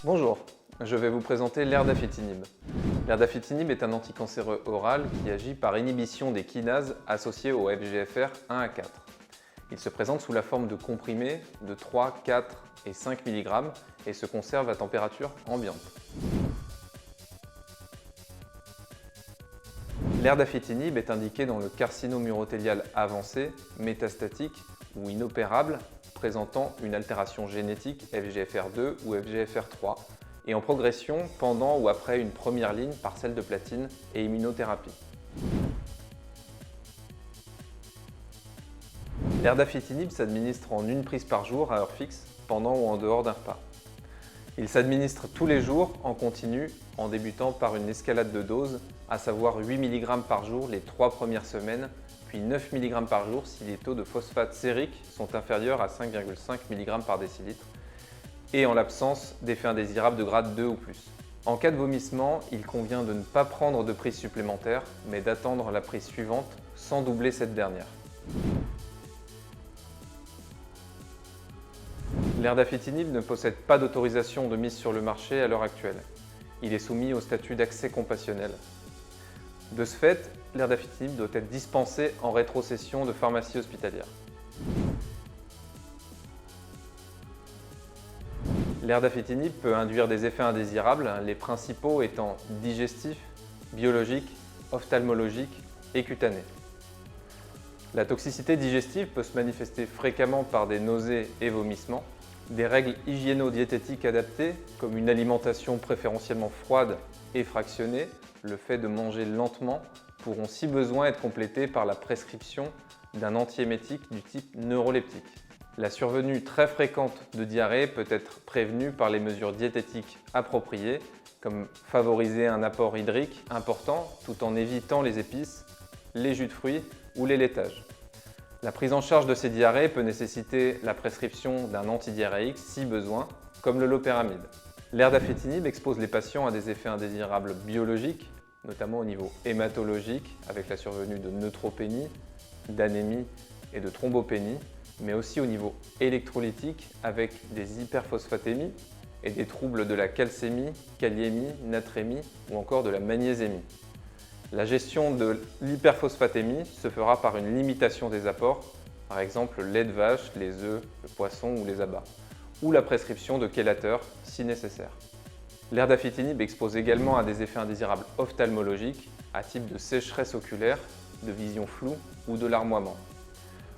Bonjour, je vais vous présenter l'erdafitinib. L'erdafitinib est un anticancéreux oral qui agit par inhibition des kinases associées au FGFR 1 à 4. Il se présente sous la forme de comprimés de 3, 4 et 5 mg et se conserve à température ambiante. L'erdafitinib est indiqué dans le carcinome urothélial avancé, métastatique ou inopérable présentant une altération génétique FGFR2 ou FGFR3 et en progression pendant ou après une première ligne par sel de platine et immunothérapie. L'erdafitinib s'administre en une prise par jour à heure fixe, pendant ou en dehors d'un repas. Il s'administre tous les jours en continu en débutant par une escalade de dose, à savoir 8 mg par jour les 3 premières semaines, puis 9 mg par jour si les taux de phosphate sérique sont inférieurs à 5,5 mg par décilitre et en l'absence d'effets indésirables de grade 2 ou plus. En cas de vomissement, il convient de ne pas prendre de prise supplémentaire, mais d'attendre la prise suivante sans doubler cette dernière. L'erdafitinib ne possède pas d'autorisation de mise sur le marché à l'heure actuelle. Il est soumis au statut d'accès compassionnel. De ce fait, l'erdafitinib doit être dispensé en rétrocession de pharmacie hospitalière. L'erdafitinib peut induire des effets indésirables, les principaux étant digestifs, biologiques, ophtalmologiques et cutanés. La toxicité digestive peut se manifester fréquemment par des nausées et vomissements. Des règles hygiéno-diététiques adaptées, comme une alimentation préférentiellement froide et fractionnée, le fait de manger lentement, pourront si besoin être complétées par la prescription d'un antiémétique du type neuroleptique. La survenue très fréquente de diarrhée peut être prévenue par les mesures diététiques appropriées, comme favoriser un apport hydrique important tout en évitant les épices, les jus de fruits ou les laitages. La prise en charge de ces diarrhées peut nécessiter la prescription d'un antidiarrhéique si besoin, comme le loperamide. L'erdafitinib expose les patients à des effets indésirables biologiques, notamment au niveau hématologique, avec la survenue de neutropénie, d'anémie et de thrombopénie, mais aussi au niveau électrolytique, avec des hyperphosphatémies et des troubles de la calcémie, kaliémie, natrémie ou encore de la magnésémie. La gestion de l'hyperphosphatémie se fera par une limitation des apports, par exemple le lait de vache, les œufs, le poisson ou les abats, ou la prescription de chélateurs si nécessaire. L'erdafitinib expose également à des effets indésirables ophtalmologiques à type de sécheresse oculaire, de vision floue ou de larmoiement.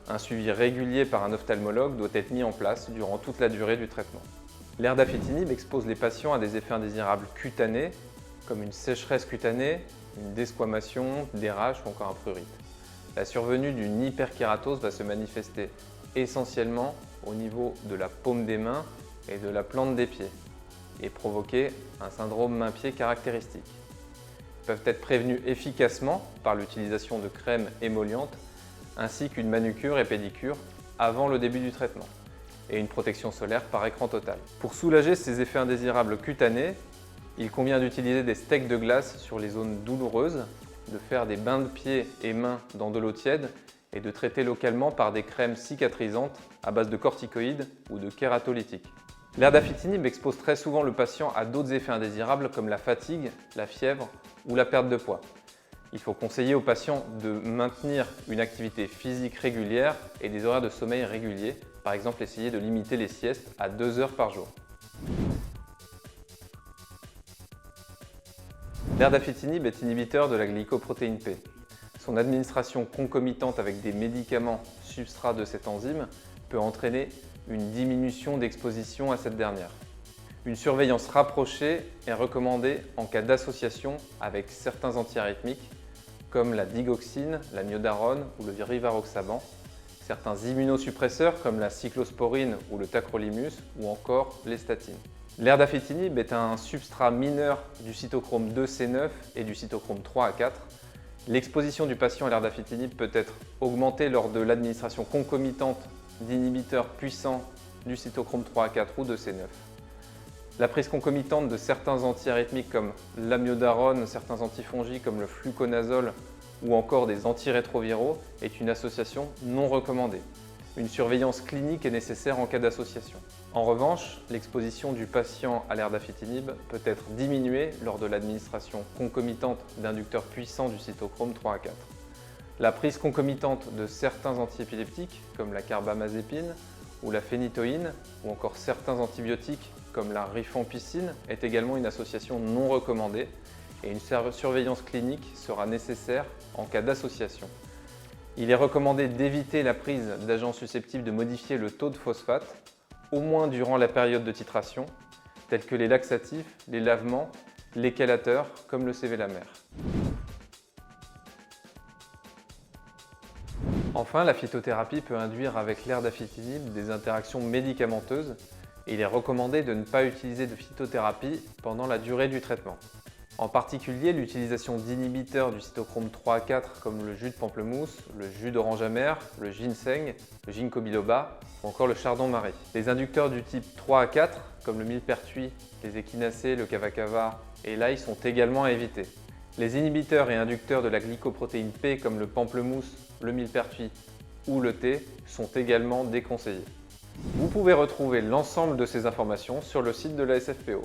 Un suivi régulier par un ophtalmologue doit être mis en place durant toute la durée du traitement. L'erdafitinib expose les patients à des effets indésirables cutanés, comme une sécheresse cutanée, une desquamation, des rash ou encore un prurite. La survenue d'une hyperkératose va se manifester essentiellement au niveau de la paume des mains et de la plante des pieds et provoquer un syndrome main-pied caractéristique. Ils peuvent être prévenus efficacement par l'utilisation de crèmes émollientes ainsi qu'une manucure et pédicure avant le début du traitement et une protection solaire par écran total. Pour soulager ces effets indésirables cutanés, il convient d'utiliser des steaks de glace sur les zones douloureuses, de faire des bains de pieds et mains dans de l'eau tiède et de traiter localement par des crèmes cicatrisantes à base de corticoïdes ou de kératolytiques. L'erdafitinib expose très souvent le patient à d'autres effets indésirables comme la fatigue, la fièvre ou la perte de poids. Il faut conseiller aux patients de maintenir une activité physique régulière et des horaires de sommeil réguliers, par exemple essayer de limiter les siestes à 2 heures par jour. L'erdafitinib est inhibiteur de la glycoprotéine P. Son administration concomitante avec des médicaments substrats de cette enzyme peut entraîner une diminution d'exposition à cette dernière. Une surveillance rapprochée est recommandée en cas d'association avec certains antiarythmiques comme la digoxine, la myodarone ou le rivaroxaban, certains immunosuppresseurs comme la cyclosporine ou le tacrolimus ou encore les statines. L'erdafitinib est un substrat mineur du cytochrome 2C9 et du cytochrome 3 à 4. L'exposition du patient à l'erdafitinib peut être augmentée lors de l'administration concomitante d'inhibiteurs puissants du cytochrome 3 à 4 ou 2C9. La prise concomitante de certains antiarythmiques comme l'amiodarone, certains antifongiques comme le fluconazole ou encore des antirétroviraux est une association non recommandée. Une surveillance clinique est nécessaire en cas d'association. En revanche, l'exposition du patient à l'erdafitinib peut être diminuée lors de l'administration concomitante d'inducteurs puissants du cytochrome 3 à 4. La prise concomitante de certains antiépileptiques, comme la carbamazépine ou la phénitoïne, ou encore certains antibiotiques, comme la rifampicine, est également une association non recommandée et une surveillance clinique sera nécessaire en cas d'association. Il est recommandé d'éviter la prise d'agents susceptibles de modifier le taux de phosphate, au moins durant la période de titration, tels que les laxatifs, les lavements, les chélateurs, comme le sévélamère. Enfin, la phytothérapie peut induire avec l'erdafitinib des interactions médicamenteuses et il est recommandé de ne pas utiliser de phytothérapie pendant la durée du traitement. En particulier, l'utilisation d'inhibiteurs du cytochrome 3 à 4 comme le jus de pamplemousse, le jus d'orange amer, le ginseng, le ginkgo biloba ou encore le chardon-marie. Les inducteurs du type 3 à 4 comme le millepertuis, les échinacées, le kava et l'ail sont également à éviter. Les inhibiteurs et inducteurs de la glycoprotéine P comme le pamplemousse, le millepertuis ou le thé sont également déconseillés. Vous pouvez retrouver l'ensemble de ces informations sur le site de la SFPO.